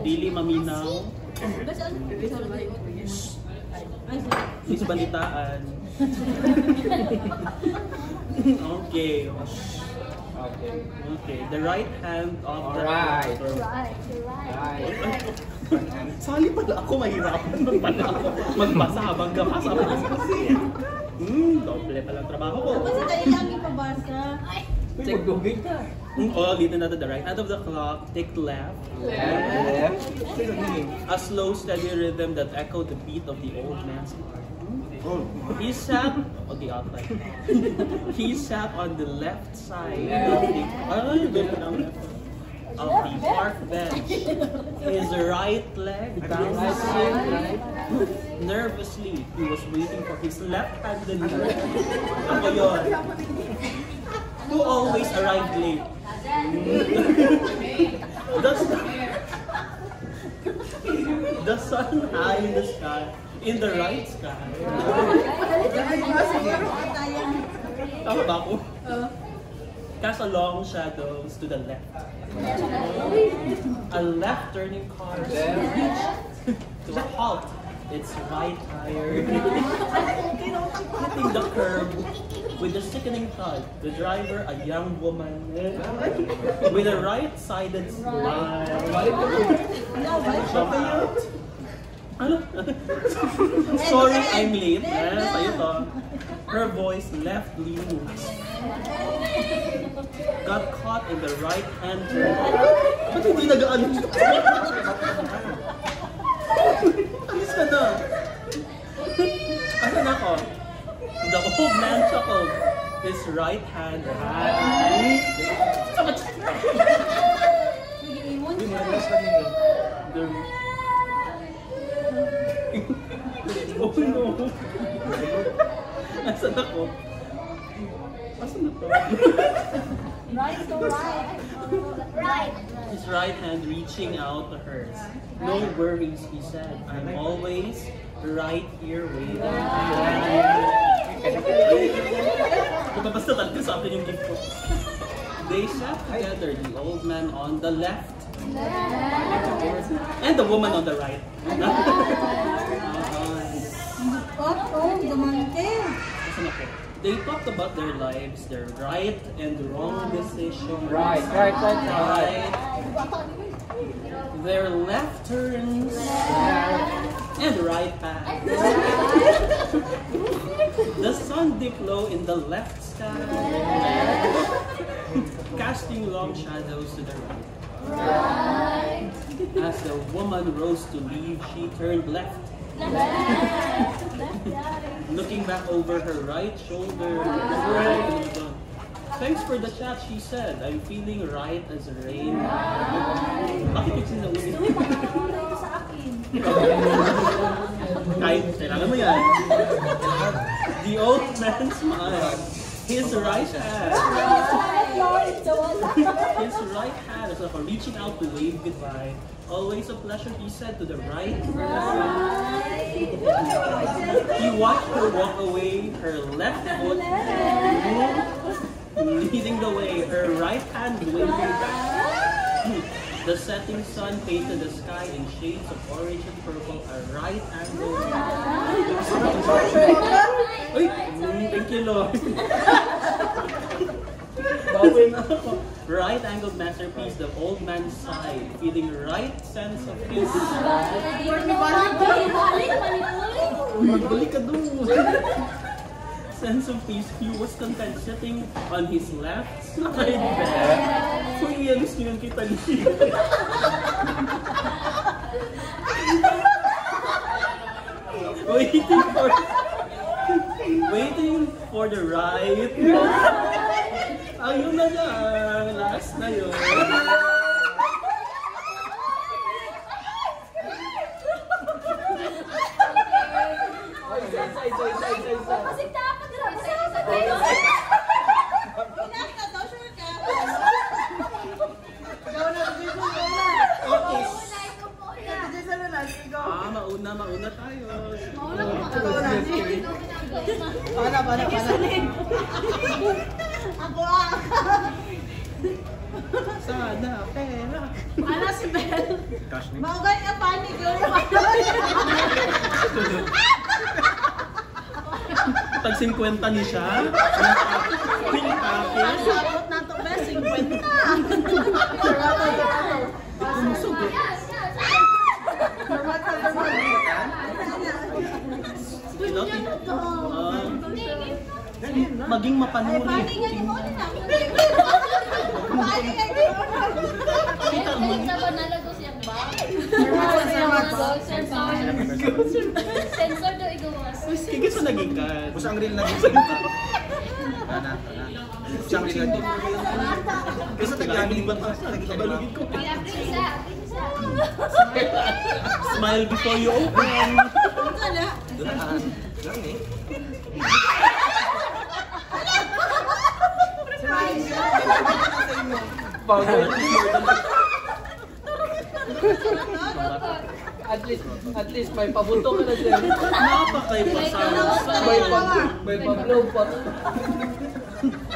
Dili maminaw. Di sa balitaan. Okay. Okay. The right hand of the Alright. Sali pala ako, mahirapan pala ako magbasa habang gabasa. Doble palang trabaho ko. Kasi tayo lang ipabasa. Check Google ka. Oh, ulitin natin the right hand of the clock, tick left. Left. A slow, steady rhythm that echoed the beat of the old man's heart. He sat on the outside. He sat on the left side of the park bench. His right leg balancing nervously. He was waiting for his left-handed friend. Ako yun. Who always arrived late. The sun high in the sky. In the right sky. Tama ba ako? Cast a long shadows to the left. A left turning car reached to a halt. Its right tire hitting the curb with a sickening thud. The driver, a young woman with a right-sided smile. Ano? Sorry, I'm late. Sa'yo to. Her voice left loose. Got caught in the right hand turn. Ba't hindi nagaan? Please ka na. Asan ako? The old man chuckled. His right hand had... Oh no! Asan ako? Asan na to? Right to right. Right. His right hand reaching out to hers. No worries, he said. I'm always right here waiting. Basta talaga sa akin yung gift ko. They sat together, the old man on the left and the woman on the right. They talked about their lives, their right and wrong decisions. Right. Their left turns and right paths. The sun dipped low in the left sky, casting long shadows to the right. As the woman rose to leave, she turned left. Looking back over her right shoulder. Thanks for the chat, she said. I'm feeling right as rain. Bakit yung sinaulit? Kahit kailangan mo yan. The old man smiled. His right hand. His right hand is like reaching out to wave goodbye. Always a pleasure, he said to the right. He watched her walk away, her left foot leading the way, her right hand waving back. The setting sun painted the sky in shades of orange and purple, a right angle. Thank you, Lord. Right angled masterpiece, the old man sighed, feeling right sense of peace. Sense of peace, he was content sitting on his left side bed. Kung iyalis niyo yung kita niyo. Waiting for the right. Ayun na lang, last na yun. Mauna tayo. Ako Sana, pera. Ano si Bel? Cash ni. Maugay ka panig yun. Tag 50 ni siya. Pinipakis. Sabot na to, Bel. 50. Kumusog eh. Pilot eh. Maging mapanuri. Panig nga yung muna na. Kita mo. Sa Banalago siyang ba? Sensor daw igawas. Kaya sa naging ka. Basta ang real na din sa kita. Ana. Basta ang real na din. Kasi Naging tagani ba ta? Kabalugin ko. Isa. Smile before you open. Doon lang eh. At least may pabuto ka na dyan. Napakay pa sa May pablow pa.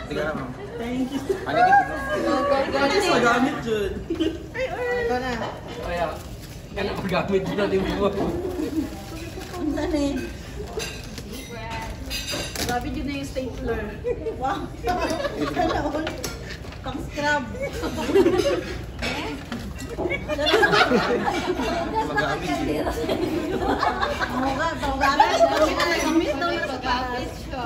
Tiga na ma'am. Thank you. Paligid. Kasi magamit dyan. Kaya, kaya magamit na din mo. Grabe yun na yung stapler. Wow. Sana all. Pang scrub. Magamit siya. Pawagalan. Gamit daw yung pagkapit siya.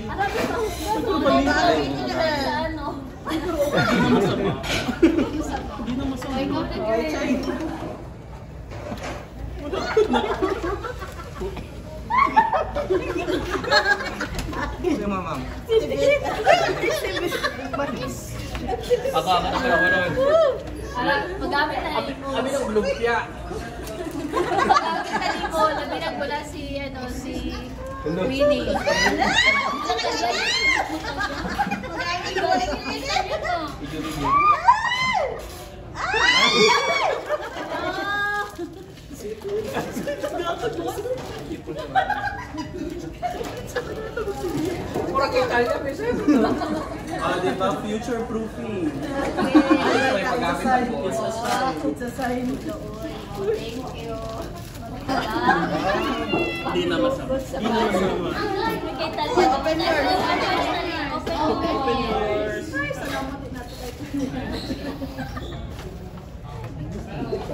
Gamit niya sa ano? Hindi na masama. Hindi na masama. Ay, noted yun. Sige ma'am. Akaka na pala ko nun. Magamit na imo. Kami ng lumpia. Magamit na imo. Labi nagmula si Winnie. Mura kita niya, may sa'yo. Diba? Future proofing. May paggamit na po. It's a sign. It's a sign. Thank you. Hindi na masama. Hindi na masama. Open doors. Open doors.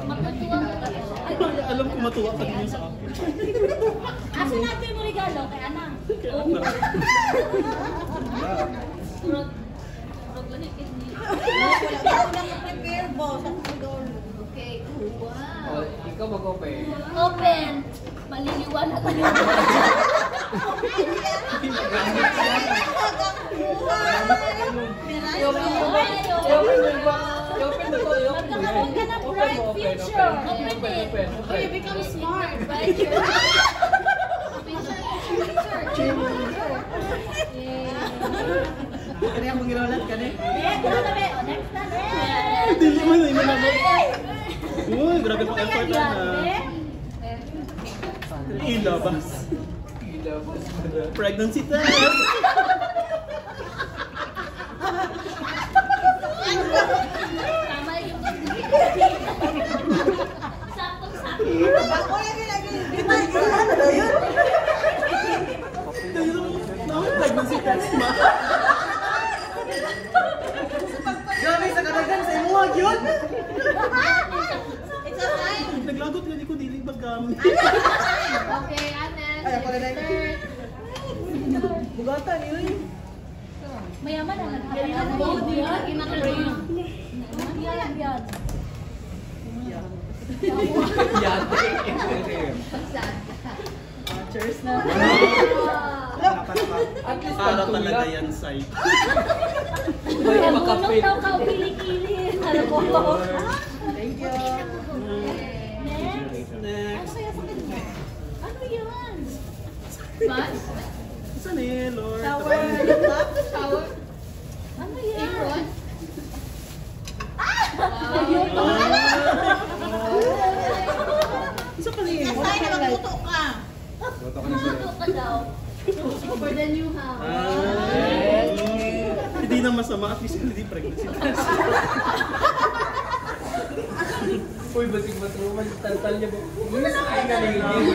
Matutuwa mo ka. Alam ko matuwa ka din sa akin. Asa natin mo regalo kay Ana? Rod lang yung kidney. Prepare bo sa door. Okay. Oh, Wow. ikaw mag-open. Open. Maliliwanag ka. Magkakaroon ka ng bright future. Open it. Oh, you become smart. Bright future. Kaya mo girolat ka ni. Next na. Hindi mo na Uy, grabe pa effort na. Ilabas. Pregnancy test. Tama yung saktong-sakto. Ako lagi lagi. Ano na yun? Pregnancy test ma. Grabe sa kadagan sa imuhag yun. It's a sign. Naglagot nga di ko dili paggamit. Okay, Anes. Ay, ako na lang. Third. Bugatan yun. Mayaman na nagkakaroon mo. Lagi na karoon. Yan. Cheers na. At least Para pagtulak. talaga yan site. May Bulong makapit. daw ka, kilikili. Alam mo ko. Thank you. Next. Next. Ano yan? Mas? Saan eh, Lord? Shower. Shower? Ano yan? Apron? Isa pa rin. Ay, nagluto ka. Luto ka na sir. Luto ka daw. For the new house. Hindi na masama. masama, at least hindi pregnancy test. Uy, batik ba ito? Tal-tal niya ba? Ay, galing.